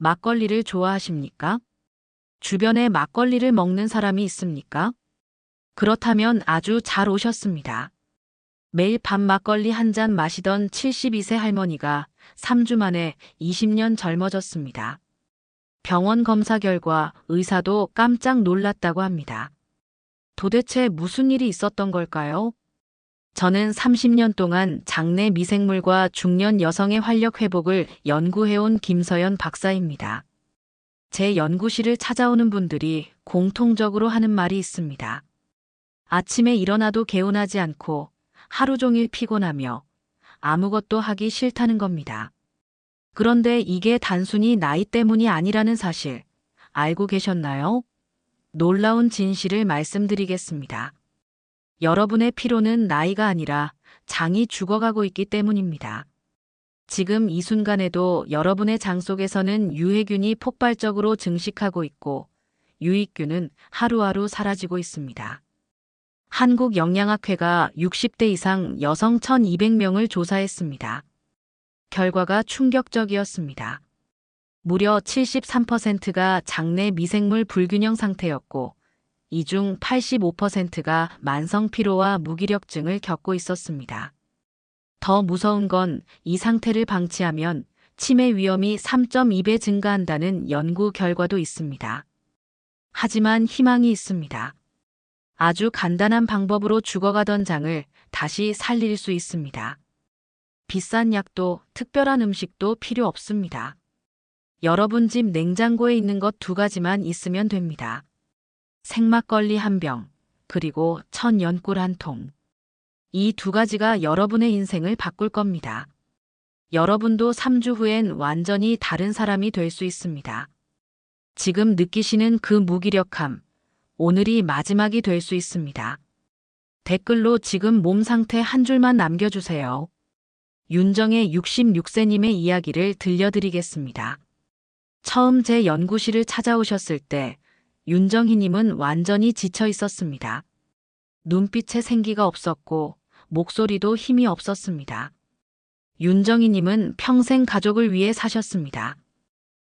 막걸리를 좋아하십니까? 주변에 막걸리를 먹는 사람이 있습니까? 그렇다면 아주 잘 오셨습니다. 매일 밤 막걸리 한 잔 마시던 72세 할머니가 3주 만에 20년 젊어졌습니다. 병원 검사 결과 의사도 깜짝 놀랐다고 합니다. 도대체 무슨 일이 있었던 걸까요? 저는 30년 동안 장내 미생물과 중년 여성의 활력 회복을 연구해온 김서연 박사입니다. 제 연구실을 찾아오는 분들이 공통적으로 하는 말이 있습니다. 아침에 일어나도 개운하지 않고 하루 종일 피곤하며 아무것도 하기 싫다는 겁니다. 그런데 이게 단순히 나이 때문이 아니라는 사실 알고 계셨나요? 놀라운 진실을 말씀드리겠습니다. 여러분의 피로는 나이가 아니라 장이 죽어가고 있기 때문입니다. 지금 이 순간에도 여러분의 장 속에서는 유해균이 폭발적으로 증식하고 있고 유익균은 하루하루 사라지고 있습니다. 한국영양학회가 60대 이상 여성 1,200명을 조사했습니다. 결과가 충격적이었습니다. 무려 73%가 장내 미생물 불균형 상태였고 이 중 85%가 만성 피로와 무기력증을 겪고 있었습니다. 더 무서운 건 이 상태를 방치하면 치매 위험이 3.2배 증가한다는 연구 결과도 있습니다. 하지만 희망이 있습니다. 아주 간단한 방법으로 죽어가던 장을 다시 살릴 수 있습니다. 비싼 약도 특별한 음식도 필요 없습니다. 여러분 집 냉장고에 있는 것 2가지만 있으면 됩니다. 생막걸리 1병, 그리고 천연꿀 1통. 이 2가지가 여러분의 인생을 바꿀 겁니다. 여러분도 3주 후엔 완전히 다른 사람이 될 수 있습니다. 지금 느끼시는 그 무기력함, 오늘이 마지막이 될 수 있습니다. 댓글로 지금 몸 상태 한 줄만 남겨주세요. 윤정의 66세님의 이야기를 들려드리겠습니다. 처음 제 연구실을 찾아오셨을 때 윤정희님은 완전히 지쳐 있었습니다. 눈빛에 생기가 없었고 목소리도 힘이 없었습니다. 윤정희님은 평생 가족을 위해 사셨습니다.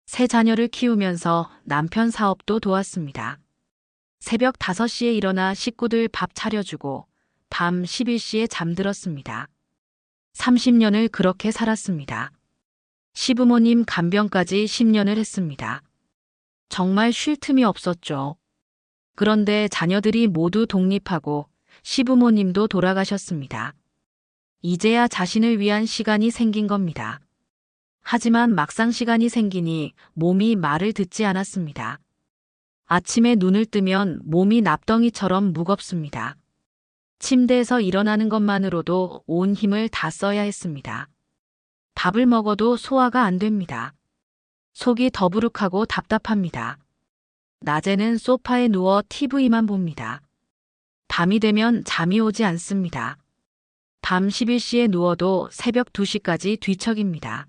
세 자녀를 키우면서 남편 사업도 도왔습니다. 새벽 5시에 일어나 식구들 밥 차려주고 밤 11시에 잠들었습니다. 30년을 그렇게 살았습니다. 시부모님 간병까지 10년을 했습니다. 정말 쉴 틈이 없었죠. 그런데 자녀들이 모두 독립하고 시부모님도 돌아가셨습니다. 이제야 자신을 위한 시간이 생긴 겁니다. 하지만 막상 시간이 생기니 몸이 말을 듣지 않았습니다. 아침에 눈을 뜨면 몸이 납덩이처럼 무겁습니다. 침대에서 일어나는 것만으로도 온 힘을 다 써야 했습니다. 밥을 먹어도 소화가 안 됩니다. 속이 더부룩하고 답답합니다. 낮에는 소파에 누워 TV만 봅니다. 밤이 되면 잠이 오지 않습니다. 밤 11시에 누워도 새벽 2시까지 뒤척입니다.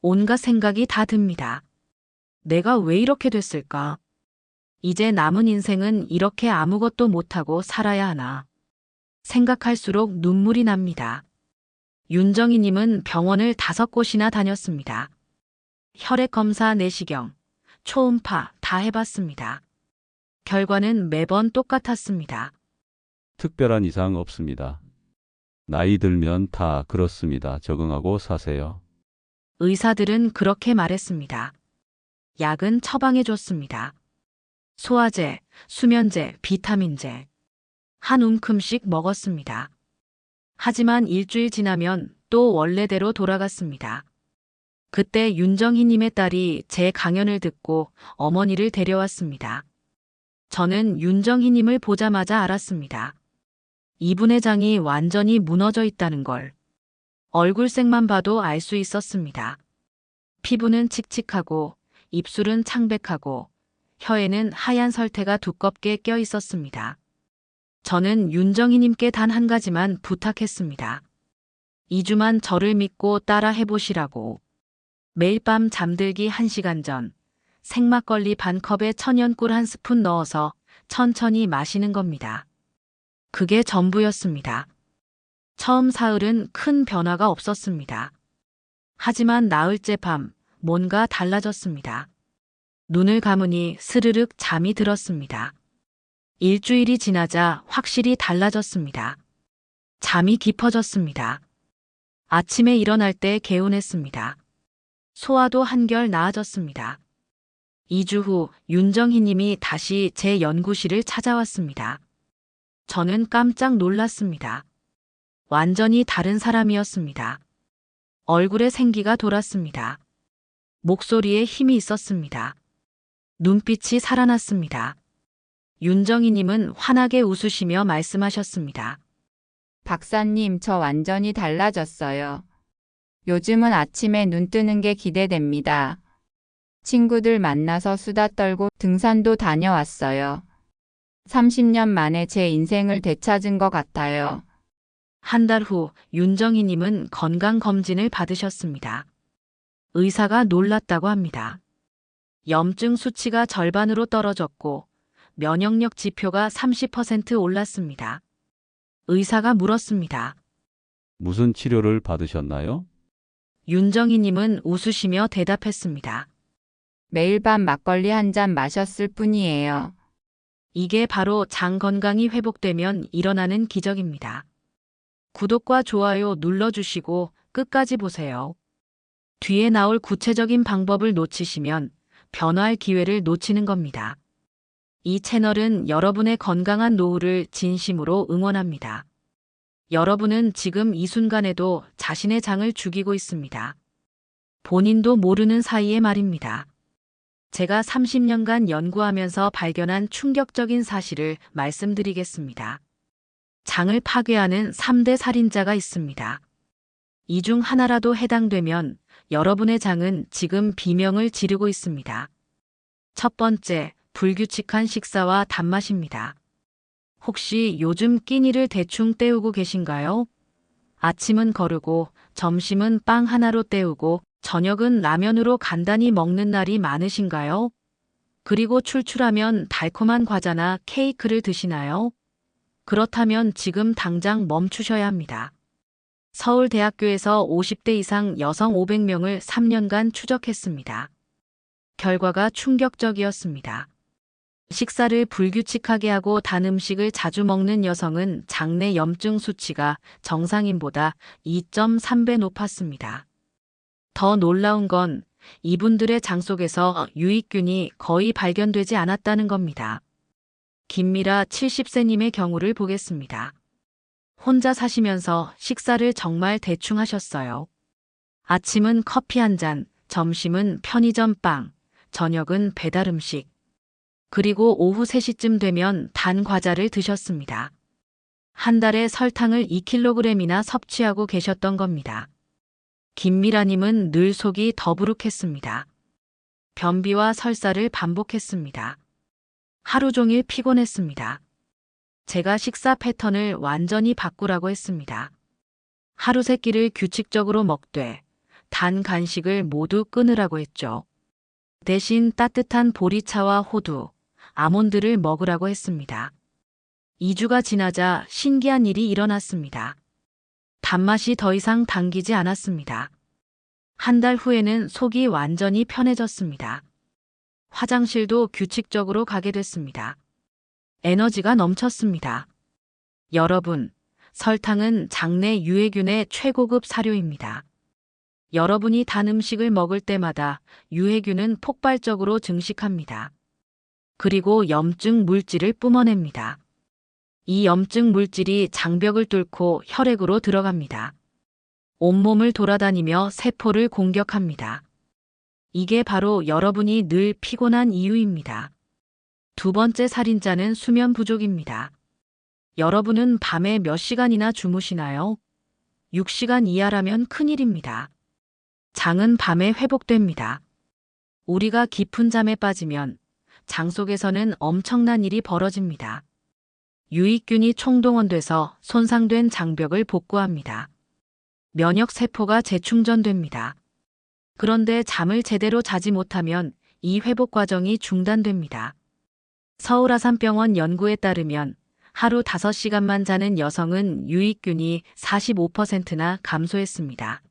온갖 생각이 다 듭니다. 내가 왜 이렇게 됐을까? 이제 남은 인생은 이렇게 아무것도 못하고 살아야 하나. 생각할수록 눈물이 납니다. 윤정희님은 병원을 5곳이나 다녔습니다. 혈액검사, 내시경, 초음파 다 해봤습니다. 결과는 매번 똑같았습니다. 특별한 이상 없습니다. 나이 들면 다 그렇습니다. 적응하고 사세요. 의사들은 그렇게 말했습니다. 약은 처방해줬습니다. 소화제, 수면제, 비타민제. 한 움큼씩 먹었습니다. 하지만 일주일 지나면 또 원래대로 돌아갔습니다. 그때 윤정희님의 딸이 제 강연을 듣고 어머니를 데려왔습니다. 저는 윤정희님을 보자마자 알았습니다. 이분의 장이 완전히 무너져 있다는 걸. 얼굴색만 봐도 알 수 있었습니다. 피부는 칙칙하고 입술은 창백하고 혀에는 하얀 설태가 두껍게 껴 있었습니다. 저는 윤정희님께 단 한 가지만 부탁했습니다. 2주만 저를 믿고 따라 해보시라고. 매일 밤 잠들기 1시간 전 생막걸리 반 컵에 천연꿀 1스푼 넣어서 천천히 마시는 겁니다. 그게 전부였습니다. 처음 사흘은 큰 변화가 없었습니다. 하지만 나흘째 밤 뭔가 달라졌습니다. 눈을 감으니 스르륵 잠이 들었습니다. 일주일이 지나자 확실히 달라졌습니다. 잠이 깊어졌습니다. 아침에 일어날 때 개운했습니다. 소화도 한결 나아졌습니다. 2주 후 윤정희 님이 다시 제 연구실을 찾아왔습니다. 저는 깜짝 놀랐습니다. 완전히 다른 사람이었습니다. 얼굴에 생기가 돌았습니다. 목소리에 힘이 있었습니다. 눈빛이 살아났습니다. 윤정희 님은 환하게 웃으시며 말씀하셨습니다. 박사님, 저 완전히 달라졌어요. 요즘은 아침에 눈 뜨는 게 기대됩니다. 친구들 만나서 수다 떨고 등산도 다녀왔어요. 30년 만에 제 인생을 되찾은 것 같아요. 한 달 후 윤정희 님은 건강검진을 받으셨습니다. 의사가 놀랐다고 합니다. 염증 수치가 절반으로 떨어졌고 면역력 지표가 30% 올랐습니다. 의사가 물었습니다. 무슨 치료를 받으셨나요? 윤정희 님은 웃으시며 대답했습니다. 매일 밤 막걸리 한 잔 마셨을 뿐이에요. 이게 바로 장 건강이 회복되면 일어나는 기적입니다. 구독과 좋아요 눌러주시고 끝까지 보세요. 뒤에 나올 구체적인 방법을 놓치시면 변화할 기회를 놓치는 겁니다. 이 채널은 여러분의 건강한 노후를 진심으로 응원합니다. 여러분은 지금 이 순간에도 자신의 장을 죽이고 있습니다. 본인도 모르는 사이에 말입니다. 제가 30년간 연구하면서 발견한 충격적인 사실을 말씀드리겠습니다. 장을 파괴하는 3대 살인자가 있습니다. 이 중 하나라도 해당되면 여러분의 장은 지금 비명을 지르고 있습니다. 첫 번째, 불규칙한 식사와 단맛입니다. 혹시 요즘 끼니를 대충 때우고 계신가요? 아침은 거르고, 점심은 빵 하나로 때우고, 저녁은 라면으로 간단히 먹는 날이 많으신가요? 그리고 출출하면 달콤한 과자나 케이크를 드시나요? 그렇다면 지금 당장 멈추셔야 합니다. 서울대학교에서 50대 이상 여성 500명을 3년간 추적했습니다. 결과가 충격적이었습니다. 식사를 불규칙하게 하고 단 음식을 자주 먹는 여성은 장내 염증 수치가 정상인보다 2.3배 높았습니다. 더 놀라운 건 이분들의 장 속에서 유익균이 거의 발견되지 않았다는 겁니다. 김미라 70세님의 경우를 보겠습니다. 혼자 사시면서 식사를 정말 대충 하셨어요. 아침은 커피 한 잔, 점심은 편의점 빵, 저녁은 배달 음식. 그리고 오후 3시쯤 되면 단 과자를 드셨습니다. 한 달에 설탕을 2kg이나 섭취하고 계셨던 겁니다. 김미라님은 늘 속이 더부룩했습니다. 변비와 설사를 반복했습니다. 하루 종일 피곤했습니다. 제가 식사 패턴을 완전히 바꾸라고 했습니다. 하루 3끼를 규칙적으로 먹되 단 간식을 모두 끊으라고 했죠. 대신 따뜻한 보리차와 호두, 아몬드를 먹으라고 했습니다. 2주가 지나자 신기한 일이 일어났습니다. 단맛이 더 이상 당기지 않았습니다. 한 달 후에는 속이 완전히 편해졌습니다. 화장실도 규칙적으로 가게 됐습니다. 에너지가 넘쳤습니다. 여러분, 설탕은 장내 유해균의 최고급 사료입니다. 여러분이 단 음식을 먹을 때마다 유해균은 폭발적으로 증식합니다. 그리고 염증 물질을 뿜어냅니다. 이 염증 물질이 장벽을 뚫고 혈액으로 들어갑니다. 온몸을 돌아다니며 세포를 공격합니다. 이게 바로 여러분이 늘 피곤한 이유입니다. 두 번째 살인자는 수면 부족입니다. 여러분은 밤에 몇 시간이나 주무시나요? 6시간 이하라면 큰일입니다. 장은 밤에 회복됩니다. 우리가 깊은 잠에 빠지면 장 속에서는 엄청난 일이 벌어집니다. 유익균이 총동원돼서 손상된 장벽을 복구합니다. 면역 세포가 재충전됩니다. 그런데 잠을 제대로 자지 못하면 이 회복 과정이 중단됩니다. 서울아산병원 연구에 따르면 하루 5시간만 자는 여성은 유익균이 45%나 감소했습니다.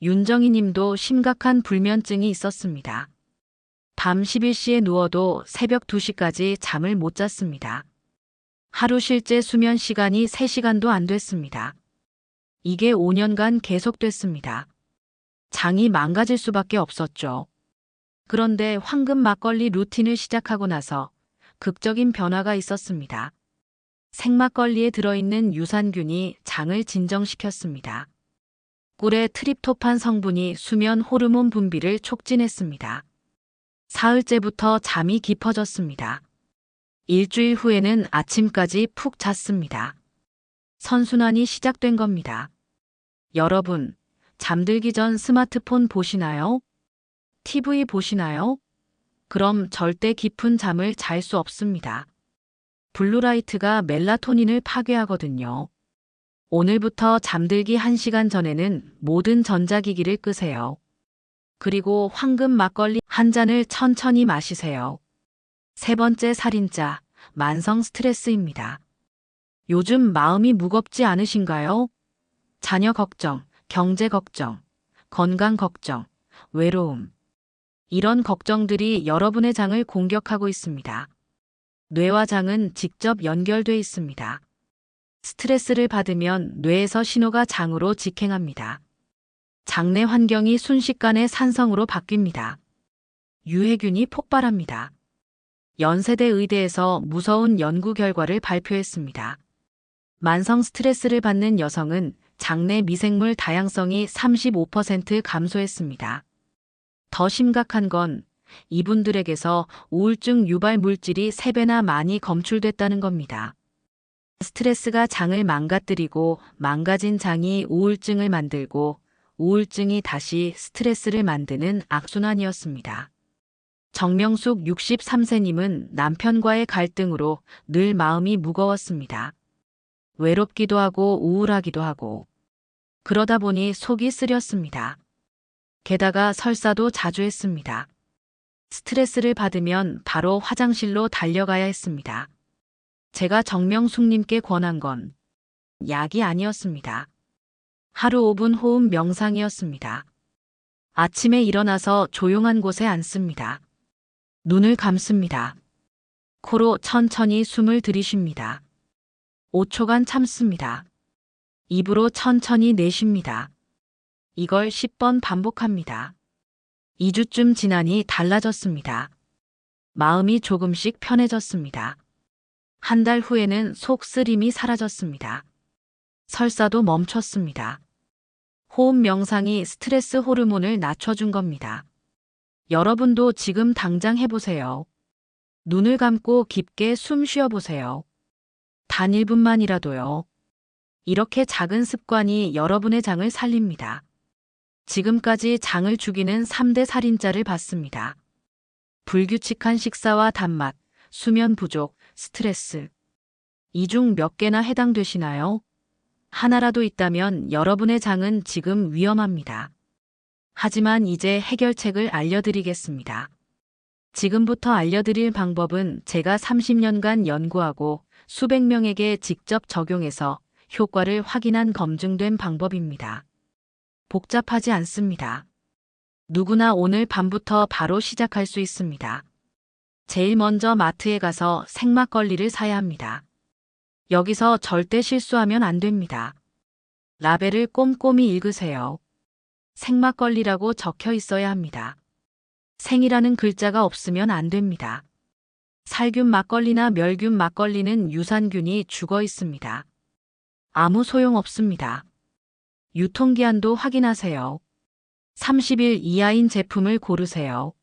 윤정희 님도 심각한 불면증이 있었습니다. 밤 11시에 누워도 새벽 2시까지 잠을 못 잤습니다. 하루 실제 수면 시간이 3시간도 안 됐습니다. 이게 5년간 계속됐습니다. 장이 망가질 수밖에 없었죠. 그런데 황금 막걸리 루틴을 시작하고 나서 극적인 변화가 있었습니다. 생막걸리에 들어있는 유산균이 장을 진정시켰습니다. 꿀의 트립토판 성분이 수면 호르몬 분비를 촉진했습니다. 사흘째부터 잠이 깊어졌습니다. 일주일 후에는 아침까지 푹 잤습니다. 선순환이 시작된 겁니다. 여러분, 잠들기 전 스마트폰 보시나요? TV 보시나요? 그럼 절대 깊은 잠을 잘 수 없습니다. 블루라이트가 멜라토닌을 파괴하거든요. 오늘부터 잠들기 1시간 전에는 모든 전자기기를 끄세요. 그리고 황금 막걸리 한 잔을 천천히 마시세요. 세 번째 살인자, 만성 스트레스입니다. 요즘 마음이 무겁지 않으신가요? 자녀 걱정, 경제 걱정, 건강 걱정, 외로움. 이런 걱정들이 여러분의 장을 공격하고 있습니다. 뇌와 장은 직접 연결돼 있습니다. 스트레스를 받으면 뇌에서 신호가 장으로 직행합니다. 장내 환경이 순식간에 산성으로 바뀝니다. 유해균이 폭발합니다. 연세대 의대에서 무서운 연구 결과를 발표했습니다. 만성 스트레스를 받는 여성은 장내 미생물 다양성이 35% 감소했습니다. 더 심각한 건 이분들에게서 우울증 유발 물질이 3배나 많이 검출됐다는 겁니다. 스트레스가 장을 망가뜨리고 망가진 장이 우울증을 만들고 우울증이 다시 스트레스를 만드는 악순환이었습니다. 정명숙 63세님은 남편과의 갈등으로 늘 마음이 무거웠습니다. 외롭기도 하고 우울하기도 하고 그러다 보니 속이 쓰렸습니다. 게다가 설사도 자주 했습니다. 스트레스를 받으면 바로 화장실로 달려가야 했습니다. 제가 정명숙님께 권한 건 약이 아니었습니다. 하루 5분 호흡 명상이었습니다. 아침에 일어나서 조용한 곳에 앉습니다. 눈을 감습니다. 코로 천천히 숨을 들이쉽니다. 5초간 참습니다. 입으로 천천히 내쉽니다. 이걸 10번 반복합니다. 2주쯤 지나니 달라졌습니다. 마음이 조금씩 편해졌습니다. 한 달 후에는 속 쓰림이 사라졌습니다. 설사도 멈췄습니다. 호흡 명상이 스트레스 호르몬을 낮춰준 겁니다. 여러분도 지금 당장 해보세요. 눈을 감고 깊게 숨 쉬어보세요. 단 1분만이라도요. 이렇게 작은 습관이 여러분의 장을 살립니다. 지금까지 장을 죽이는 3대 살인자를 봤습니다. 불규칙한 식사와 단맛, 수면 부족, 스트레스. 이 중 몇 개나 해당되시나요? 하나라도 있다면 여러분의 장은 지금 위험합니다. 하지만 이제 해결책을 알려드리겠습니다. 지금부터 알려드릴 방법은 제가 30년간 연구하고 수백 명에게 직접 적용해서 효과를 확인한 검증된 방법입니다. 복잡하지 않습니다. 누구나 오늘 밤부터 바로 시작할 수 있습니다. 제일 먼저 마트에 가서 생막걸리를 사야 합니다. 여기서 절대 실수하면 안 됩니다. 라벨을 꼼꼼히 읽으세요. 생막걸리라고 적혀 있어야 합니다. 생이라는 글자가 없으면 안 됩니다. 살균 막걸리나 멸균 막걸리는 유산균이 죽어 있습니다. 아무 소용 없습니다. 유통기한도 확인하세요. 30일 이하인 제품을 고르세요.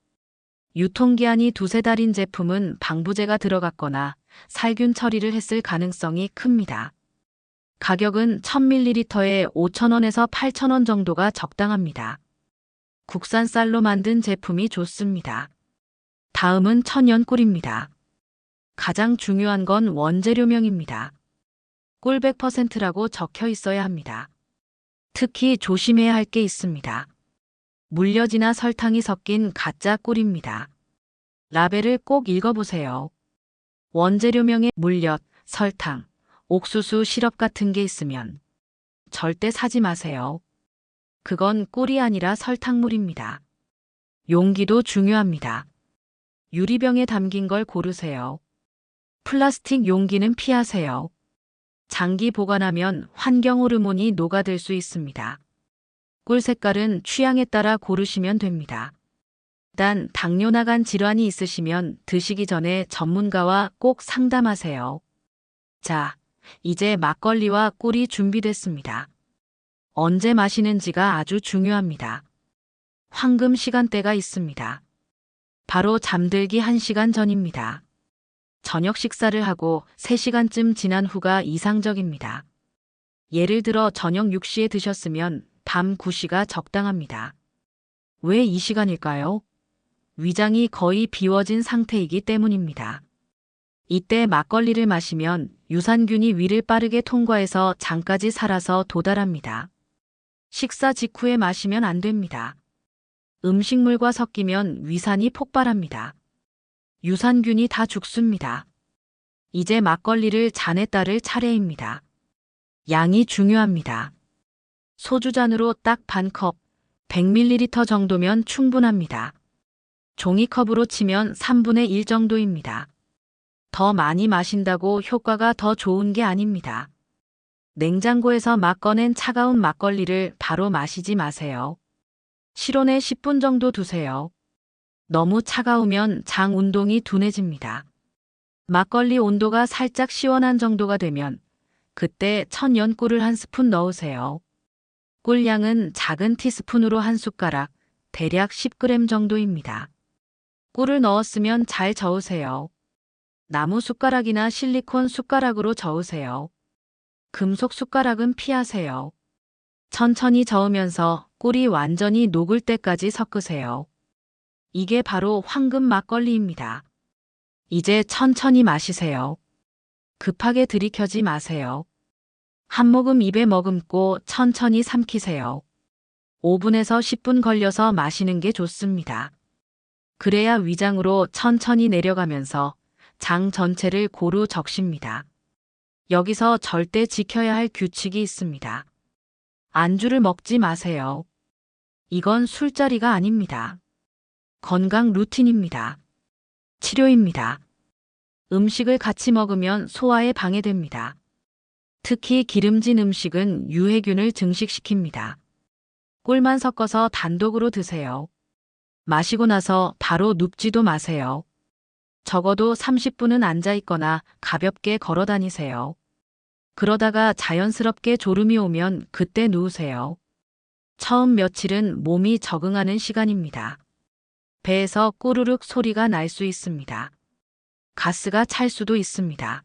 유통기한이 2~3달인 제품은 방부제가 들어갔거나 살균 처리를 했을 가능성이 큽니다. 가격은 1000ml에 5,000원에서 8,000원 정도가 적당합니다. 국산 쌀로 만든 제품이 좋습니다. 다음은 천연꿀입니다. 가장 중요한 건 원재료명입니다. 꿀 100%라고 적혀 있어야 합니다. 특히 조심해야 할 게 있습니다. 물엿이나 설탕이 섞인 가짜 꿀입니다. 라벨을 꼭 읽어보세요. 원재료명에 물엿, 설탕, 옥수수 시럽 같은 게 있으면 절대 사지 마세요. 그건 꿀이 아니라 설탕물입니다. 용기도 중요합니다. 유리병에 담긴 걸 고르세요. 플라스틱 용기는 피하세요. 장기 보관하면 환경 호르몬이 녹아들 수 있습니다. 꿀 색깔은 취향에 따라 고르시면 됩니다. 단 당뇨 나간 질환이 있으시면 드시기 전에 전문가와 꼭 상담하세요. 자, 이제 막걸리와 꿀이 준비됐습니다. 언제 마시는지가 아주 중요합니다. 황금 시간대가 있습니다. 바로 잠들기 1시간 전입니다. 저녁 식사를 하고 3시간쯤 지난 후가 이상적입니다. 예를 들어 저녁 6시에 드셨으면 밤 9시가 적당합니다. 왜 이 시간일까요? 위장이 거의 비워진 상태이기 때문입니다. 이때 막걸리를 마시면 유산균이 위를 빠르게 통과해서 장까지 살아서 도달합니다. 식사 직후에 마시면 안 됩니다. 음식물과 섞이면 위산이 폭발합니다. 유산균이 다 죽습니다. 이제 막걸리를 잔에 따를 차례입니다. 양이 중요합니다. 소주잔으로 딱 반컵, 100ml 정도면 충분합니다. 종이컵으로 치면 3분의 1 정도입니다. 더 많이 마신다고 효과가 더 좋은 게 아닙니다. 냉장고에서 막 꺼낸 차가운 막걸리를 바로 마시지 마세요. 실온에 10분 정도 두세요. 너무 차가우면 장 운동이 둔해집니다. 막걸리 온도가 살짝 시원한 정도가 되면 그때 천연꿀을 1스푼 넣으세요. 꿀량은 작은 티스푼으로 1숟가락, 대략 10g 정도입니다. 꿀을 넣었으면 잘 저으세요. 나무 숟가락이나 실리콘 숟가락으로 저으세요. 금속 숟가락은 피하세요. 천천히 저으면서 꿀이 완전히 녹을 때까지 섞으세요. 이게 바로 황금 막걸리입니다. 이제 천천히 마시세요. 급하게 들이켜지 마세요. 한 모금 입에 머금고 천천히 삼키세요. 5분에서 10분 걸려서 마시는 게 좋습니다. 그래야 위장으로 천천히 내려가면서 장 전체를 고루 적십니다. 여기서 절대 지켜야 할 규칙이 있습니다. 안주를 먹지 마세요. 이건 술자리가 아닙니다. 건강 루틴입니다. 치료입니다. 음식을 같이 먹으면 소화에 방해됩니다. 특히 기름진 음식은 유해균을 증식시킵니다. 꿀만 섞어서 단독으로 드세요. 마시고 나서 바로 눕지도 마세요. 적어도 30분은 앉아 있거나 가볍게 걸어 다니세요. 그러다가 자연스럽게 졸음이 오면 그때 누우세요. 처음 며칠은 몸이 적응하는 시간입니다. 배에서 꾸르륵 소리가 날 수 있습니다. 가스가 찰 수도 있습니다.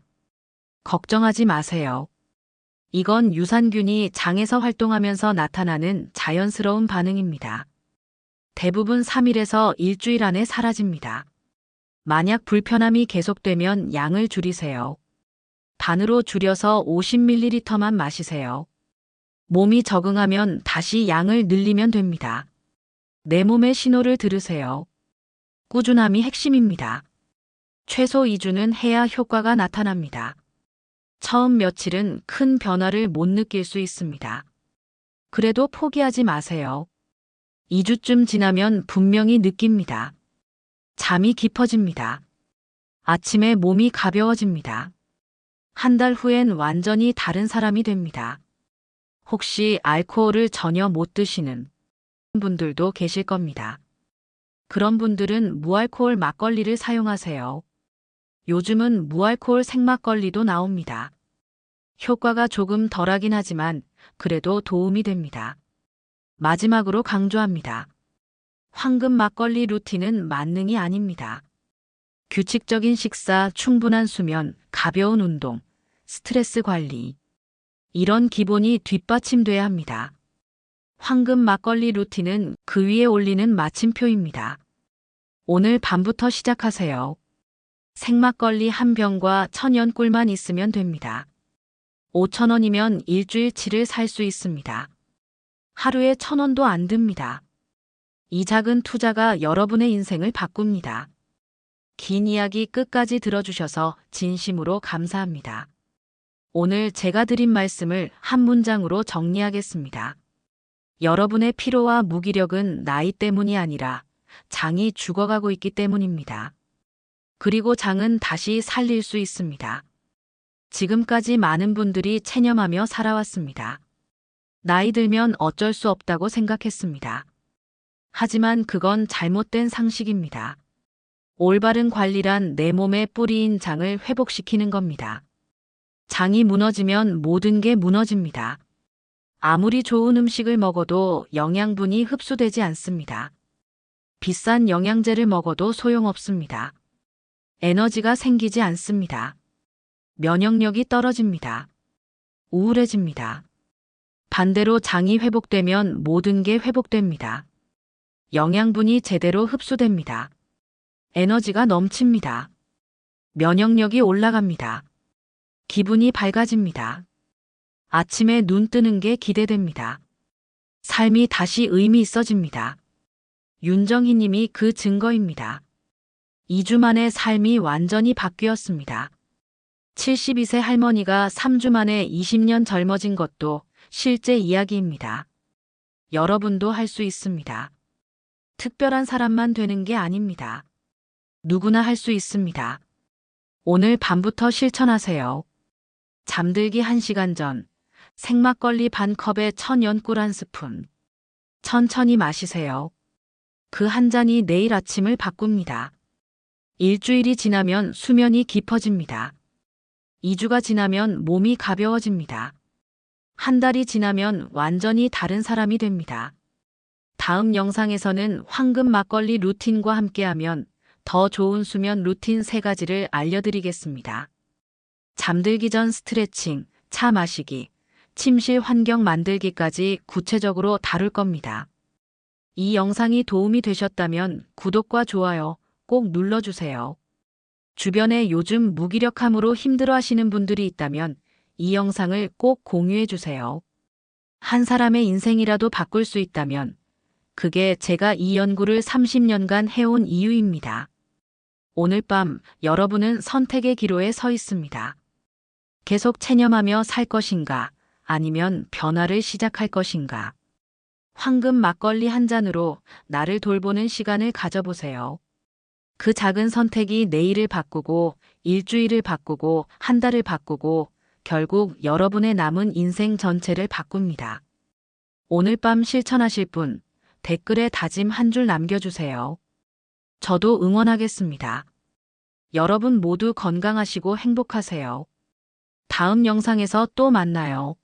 걱정하지 마세요. 이건 유산균이 장에서 활동하면서 나타나는 자연스러운 반응입니다. 대부분 3일에서 일주일 안에 사라집니다. 만약 불편함이 계속되면 양을 줄이세요. 반으로 줄여서 50ml만 마시세요. 몸이 적응하면 다시 양을 늘리면 됩니다. 내 몸의 신호를 들으세요. 꾸준함이 핵심입니다. 최소 2주는 해야 효과가 나타납니다. 처음 며칠은 큰 변화를 못 느낄 수 있습니다. 그래도 포기하지 마세요. 2주쯤 지나면 분명히 느낍니다. 잠이 깊어집니다. 아침에 몸이 가벼워집니다. 한 달 후엔 완전히 다른 사람이 됩니다. 혹시 알코올을 전혀 못 드시는 분들도 계실 겁니다. 그런 분들은 무알코올 막걸리를 사용하세요. 요즘은 무알코올 생막걸리도 나옵니다. 효과가 조금 덜하긴 하지만 그래도 도움이 됩니다. 마지막으로 강조합니다. 황금 막걸리 루틴은 만능이 아닙니다. 규칙적인 식사, 충분한 수면, 가벼운 운동, 스트레스 관리. 이런 기본이 뒷받침돼야 합니다. 황금 막걸리 루틴은 그 위에 올리는 마침표입니다. 오늘 밤부터 시작하세요. 생막걸리 한 병과 천연꿀만 있으면 됩니다. 5,000원이면 일주일치를 살 수 있습니다. 하루에 1,000원도 안 듭니다. 이 작은 투자가 여러분의 인생을 바꿉니다. 긴 이야기 끝까지 들어주셔서 진심으로 감사합니다. 오늘 제가 드린 말씀을 한 문장으로 정리하겠습니다. 여러분의 피로와 무기력은 나이 때문이 아니라 장이 죽어가고 있기 때문입니다. 그리고 장은 다시 살릴 수 있습니다. 지금까지 많은 분들이 체념하며 살아왔습니다. 나이 들면 어쩔 수 없다고 생각했습니다. 하지만 그건 잘못된 상식입니다. 올바른 관리란 내 몸에 뿌리인 장을 회복시키는 겁니다. 장이 무너지면 모든 게 무너집니다. 아무리 좋은 음식을 먹어도 영양분이 흡수되지 않습니다. 비싼 영양제를 먹어도 소용없습니다. 에너지가 생기지 않습니다. 면역력이 떨어집니다. 우울해집니다. 반대로 장이 회복되면 모든 게 회복됩니다. 영양분이 제대로 흡수됩니다. 에너지가 넘칩니다. 면역력이 올라갑니다. 기분이 밝아집니다. 아침에 눈 뜨는 게 기대됩니다. 삶이 다시 의미 있어집니다. 윤정희 님이 그 증거입니다. 2주 만에 삶이 완전히 바뀌었습니다. 72세 할머니가 3주 만에 20년 젊어진 것도 실제 이야기입니다. 여러분도 할 수 있습니다. 특별한 사람만 되는 게 아닙니다. 누구나 할 수 있습니다. 오늘 밤부터 실천하세요. 잠들기 1시간 전, 생막걸리 반 컵에 천연꿀 1스푼. 천천히 마시세요. 그 한 잔이 내일 아침을 바꿉니다. 일주일이 지나면 수면이 깊어집니다. 2주가 지나면 몸이 가벼워집니다. 한 달이 지나면 완전히 다른 사람이 됩니다. 다음 영상에서는 황금 막걸리 루틴과 함께하면 더 좋은 수면 루틴 3가지를 알려드리겠습니다. 잠들기 전 스트레칭, 차 마시기, 침실 환경 만들기까지 구체적으로 다룰 겁니다. 이 영상이 도움이 되셨다면 구독과 좋아요 꼭 눌러주세요. 주변에 요즘 무기력함으로 힘들어하시는 분들이 있다면 이 영상을 꼭 공유해주세요. 한 사람의 인생이라도 바꿀 수 있다면 그게 제가 이 연구를 30년간 해온 이유입니다. 오늘 밤 여러분은 선택의 기로에 서 있습니다. 계속 체념하며 살 것인가, 아니면 변화를 시작할 것인가. 황금 막걸리 한 잔으로 나를 돌보는 시간을 가져보세요. 그 작은 선택이 내일을 바꾸고, 일주일을 바꾸고, 한 달을 바꾸고, 결국 여러분의 남은 인생 전체를 바꿉니다. 오늘 밤 실천하실 분, 댓글에 다짐 한 줄 남겨주세요. 저도 응원하겠습니다. 여러분 모두 건강하시고 행복하세요. 다음 영상에서 또 만나요.